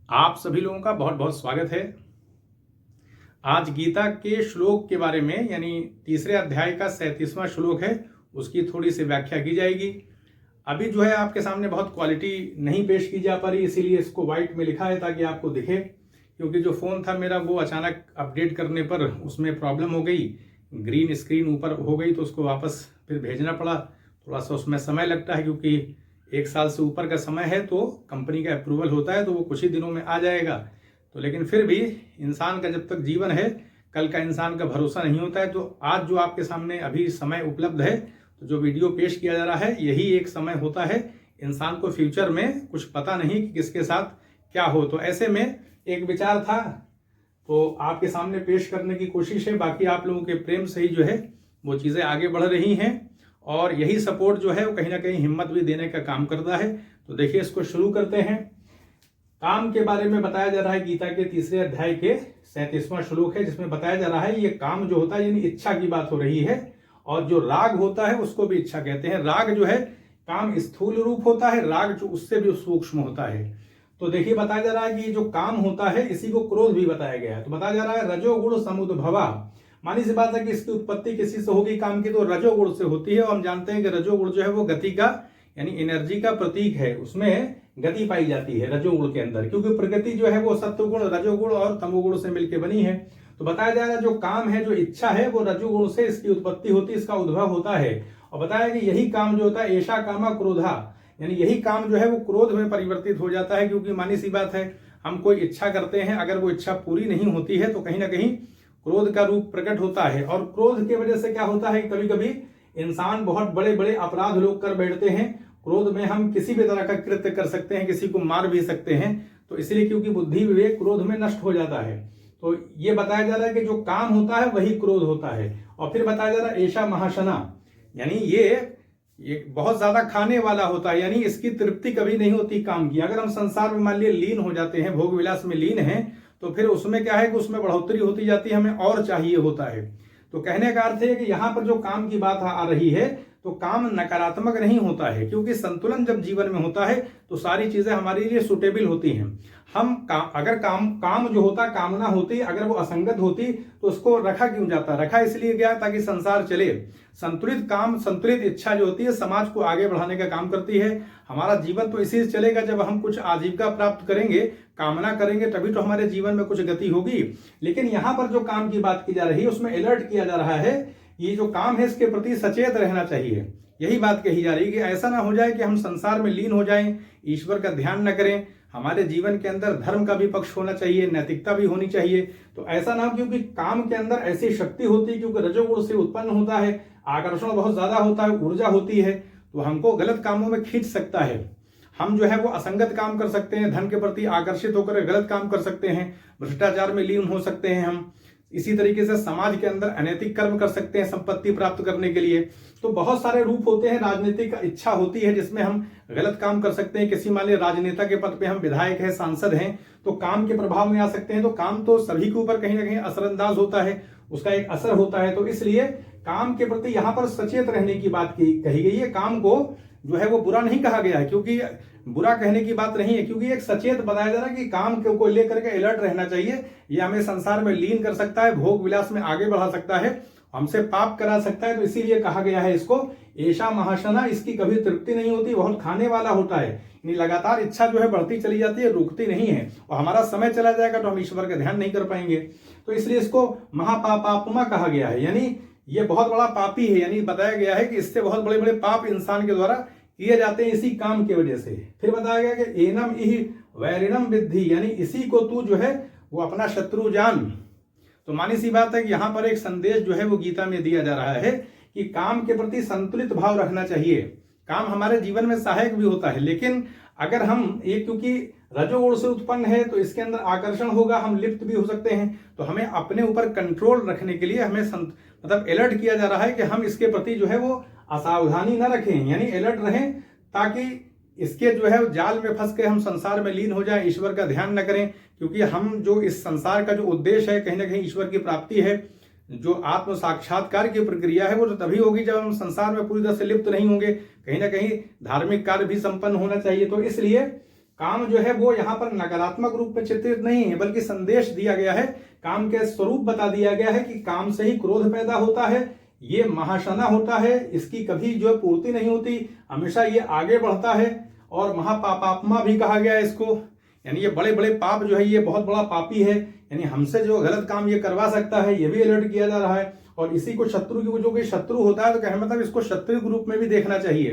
आप सभी लोगों का बहुत बहुत स्वागत है। आज गीता के श्लोक के बारे में यानी तीसरे अध्याय का 37वां श्लोक है, उसकी थोड़ी सी व्याख्या की जाएगी। अभी जो है आपके सामने बहुत क्वालिटी नहीं पेश की जा पा रही, इसीलिए इसको व्हाइट में लिखा है ताकि आपको दिखे, क्योंकि जो फ़ोन था मेरा वो अचानक अपडेट करने पर उसमें प्रॉब्लम हो गई, ग्रीन स्क्रीन ऊपर हो गई तो उसको वापस फिर भेजना पड़ा। थोड़ा सा उसमें समय लगता है क्योंकि 1 साल से ऊपर का समय है, तो कंपनी का अप्रूवल होता है तो वो कुछ ही दिनों में आ जाएगा। तो लेकिन फिर भी इंसान का जब तक जीवन है, कल का इंसान का भरोसा नहीं होता है। तो आज जो आपके सामने अभी समय उपलब्ध है, तो जो वीडियो पेश किया जा रहा है, यही एक समय होता है। इंसान को फ्यूचर में कुछ पता नहीं कि किसके साथ क्या हो, तो ऐसे में एक विचार था तो आपके सामने पेश करने की कोशिश है। बाकी आप लोगों के प्रेम से ही जो है वो चीज़ें आगे बढ़ रही हैं, और यही सपोर्ट जो है वो कहीं ना कहीं हिम्मत भी देने का काम करता है। तो देखिए, इसको शुरू करते हैं। काम के बारे में बताया जा रहा है, गीता के तीसरे अध्याय के 37वां श्लोक है, जिसमें बताया जा रहा है ये काम जो होता है यानी इच्छा की बात हो रही है, और जो राग होता है उसको भी इच्छा कहते हैं। राग जो है काम स्थूल रूप होता है, राग जो उससे भी सूक्ष्म होता है। तो देखिए, बताया जा रहा है कि जो काम होता है इसी को क्रोध भी बताया गया है। तो बताया जा रहा है रजोगुण समुद्भवा, मानी सी बात है कि इसकी उत्पत्ति किसी से होगी काम की, तो रजोगुण से होती है। और हम जानते हैं कि रजोगुण जो है वो गति का यानी एनर्जी का प्रतीक है, उसमें गति पाई जाती है रजोगुण के अंदर, क्योंकि प्रकृति जो है वो सत्वगुण, रजोगुण और तमोगुण से मिलकर बनी है। तो बताया जा रहा है जो काम है, जो इच्छा है, वो रजोगुण से इसकी उत्पत्ति होती है, इसका उद्भव होता है। और बताया कि यही काम जो होता है ऐशा कामा क्रोधा, यानी यही काम जो है वो क्रोध में परिवर्तित हो जाता है। क्योंकि मानी सी बात है, हम कोई इच्छा करते हैं, अगर वो इच्छा पूरी नहीं होती है तो कहीं ना कहीं क्रोध का रूप प्रकट होता है। और क्रोध की वजह से क्या होता है, कभी कभी इंसान बहुत बड़े बड़े अपराध लोग कर बैठते हैं। क्रोध में हम किसी भी तरह का कृत्य कर सकते हैं, किसी को मार भी सकते हैं। तो इसलिए क्योंकि बुद्धि विवेक क्रोध में नष्ट हो जाता है। तो ये बताया जा रहा है कि जो काम होता है वही क्रोध होता है। और फिर बताया जा रहा है ऐशा महाशना, यानी ये बहुत ज्यादा खाने वाला होता है, यानी इसकी तृप्ति कभी नहीं होती काम की। अगर हम संसार में मान लिया लीन हो जाते हैं, भोग विलास में लीन हैं, तो फिर उसमें क्या है कि उसमें बढ़ोतरी होती जाती है, हमें और चाहिए होता है। तो कहने का अर्थ है कि यहां पर जो काम की बात आ रही है, तो काम नकारात्मक नहीं होता है, क्योंकि संतुलन जब जीवन में होता है तो सारी चीजें हमारे लिए सुटेबल होती हैं। हम अगर काम जो होता, कामना होती, अगर वो असंगत होती तो उसको रखा क्यों जाता? रखा इसलिए गया ताकि संसार चले। संतुलित काम, संतुलित इच्छा जो होती है समाज को आगे बढ़ाने का काम करती है। हमारा जीवन तो इसी से चलेगा, जब हम कुछ आजीविका प्राप्त करेंगे, कामना करेंगे, तभी तो हमारे जीवन में कुछ गति होगी। लेकिन यहाँ पर जो काम की बात की जा रही है उसमें अलर्ट किया जा रहा है, ये जो काम है इसके प्रति सचेत रहना चाहिए। यही बात कही जा रही है कि ऐसा ना हो जाए कि हम संसार में लीन हो जाएं, ईश्वर का ध्यान न करें। हमारे जीवन के अंदर धर्म का भी पक्ष होना चाहिए, नैतिकता भी होनी चाहिए। तो ऐसा ना हो, क्योंकि काम के अंदर ऐसी शक्ति होती है, क्योंकि रजोगुण से उत्पन्न होता है, आकर्षण बहुत ज्यादा होता है, ऊर्जा होती है, तो हमको गलत कामों में खींच सकता है। हम जो है वो असंगत काम कर सकते हैं, धन के प्रति आकर्षित होकर गलत काम कर सकते हैं, भ्रष्टाचार में लीन हो सकते हैं हम। इसी तरीके से समाज के अंदर अनैतिक कर्म कर सकते हैं संपत्ति प्राप्त करने के लिए। तो बहुत सारे रूप होते हैं। राजनीतिक इच्छा होती है जिसमें हम गलत काम कर सकते हैं। किसी मान लीजिए राजनेता के पद पे हम विधायक हैं, सांसद हैं, तो काम के प्रभाव में आ सकते हैं। तो काम तो सभी के ऊपर कहीं ना कहीं असरअंदाज होता है, उसका एक असर होता है। तो इसलिए काम के प्रति यहाँ पर सचेत रहने की बात कही गई है। काम को जो है वो बुरा नहीं कहा गया है, क्योंकि बुरा कहने की बात नहीं है, क्योंकि एक सचेत बताया जा रहा है कि काम को लेकर के अलर्ट रहना चाहिए। ये हमें संसार में लीन कर सकता है, भोग विलास में आगे बढ़ा सकता है, हमसे पाप करा सकता है। तो इसीलिए कहा गया है इसको ऐशा महाशना, इसकी कभी तृप्ति नहीं होती, बहुत खाने वाला होता है। यानी लगातार इच्छा जो है बढ़ती चली जाती है, रुकती नहीं है, और हमारा समय चला जाएगा तो हम ईश्वर का ध्यान नहीं कर पाएंगे। तो इसलिए इसको महापापात्मा कहा गया है, यानी ये बहुत बड़ा पापी है। यानी बताया गया है कि इससे बहुत बड़े बड़े पाप इंसान के द्वारा किए जाते हैं इसी काम की वजह से। फिर बताया गया कि एनम इहि वैरिणम विद्धि, यानी इसी को तू जो है वो अपना शत्रु जान। तो मानी सी बात है कि यहाँ पर एक संदेश जो है वो गीता में दिया जा रहा है कि काम के प्रति संतुलित भाव रखना चाहिए। काम हमारे जीवन में सहायक भी होता है, लेकिन अगर हम ये, क्योंकि रजोगुण से उत्पन्न है तो इसके अंदर आकर्षण होगा, हम लिप्त भी हो सकते हैं। तो हमें अपने ऊपर कंट्रोल रखने के लिए हमें मतलब अलर्ट किया जा रहा है कि हम इसके प्रति जो है वो असावधानी न रखें, यानी अलर्ट रहें, ताकि इसके जो है जाल में फंस के हम संसार में लीन हो जाएं, ईश्वर का ध्यान न करें। क्योंकि हम जो इस संसार का जो उद्देश्य है कहीं ना कहीं ईश्वर की प्राप्ति है, जो आत्म साक्षात्कार की प्रक्रिया है वो तो तभी होगी जब हम संसार में पूरी तरह से लिप्त नहीं होंगे। कहीं ना कहीं धार्मिक कार्य भी संपन्न होना चाहिए। तो इसलिए काम जो है वो यहाँ पर नकारात्मक रूप में चित्रित नहीं है, बल्कि संदेश दिया गया है, काम के स्वरूप बता दिया गया है कि काम से ही क्रोध पैदा होता है, ये महाशना होता है, इसकी कभी जो पूर्ति नहीं होती, हमेशा ये आगे बढ़ता है, और महापापात्मा भी कहा गया है इसको, यानी ये बड़े बड़े पाप जो है ये बहुत बड़ा पापी है, यानी हमसे जो गलत काम ये करवा सकता है, ये भी अलर्ट किया जा रहा है। और इसी को शत्रु की, जो कि शत्रु होता है, तो कहने मतलब इसको शत्रु के रूप में भी देखना चाहिए,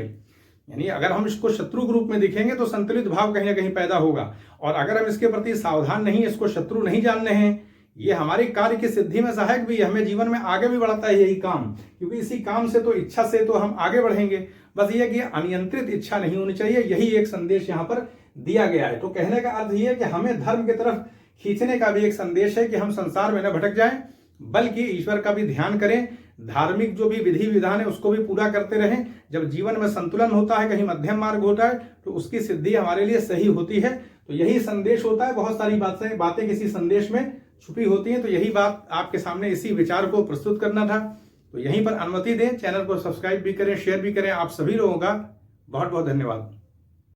यानी अगर हम इसको शत्रु के रूप में देखेंगे तो संतुलित भाव कहीं ना कहीं पैदा होगा। और अगर हम इसके प्रति सावधान नहीं, इसको शत्रु नहीं जान रहे हैं, ये हमारे कार्य की सिद्धि में सहायक भी है, हमें जीवन में आगे भी बढ़ाता है यही काम, क्योंकि इसी काम से तो, इच्छा से तो हम आगे बढ़ेंगे। बस ये कि अनियंत्रित इच्छा नहीं होनी चाहिए, यही एक संदेश यहाँ पर दिया गया है। तो कहने का अर्थ ये है कि हमें धर्म की तरफ खींचने का भी एक संदेश है कि हम संसार में न भटक जाएं, बल्कि ईश्वर का भी ध्यान करें, धार्मिक जो भी विधि विधान है उसको भी पूरा करते रहें। जब जीवन में संतुलन होता है, कहीं मध्यम मार्ग होता है, तो उसकी सिद्धि हमारे लिए सही होती है। तो यही संदेश होता है, बहुत सारी बातें किसी संदेश में छुपी होती हैं। तो यही बात आपके सामने, इसी विचार को प्रस्तुत करना था। तो यहीं पर अनुमति दें, चैनल को सब्सक्राइब भी करें, शेयर भी करें। आप सभी लोगों का बहुत बहुत धन्यवाद।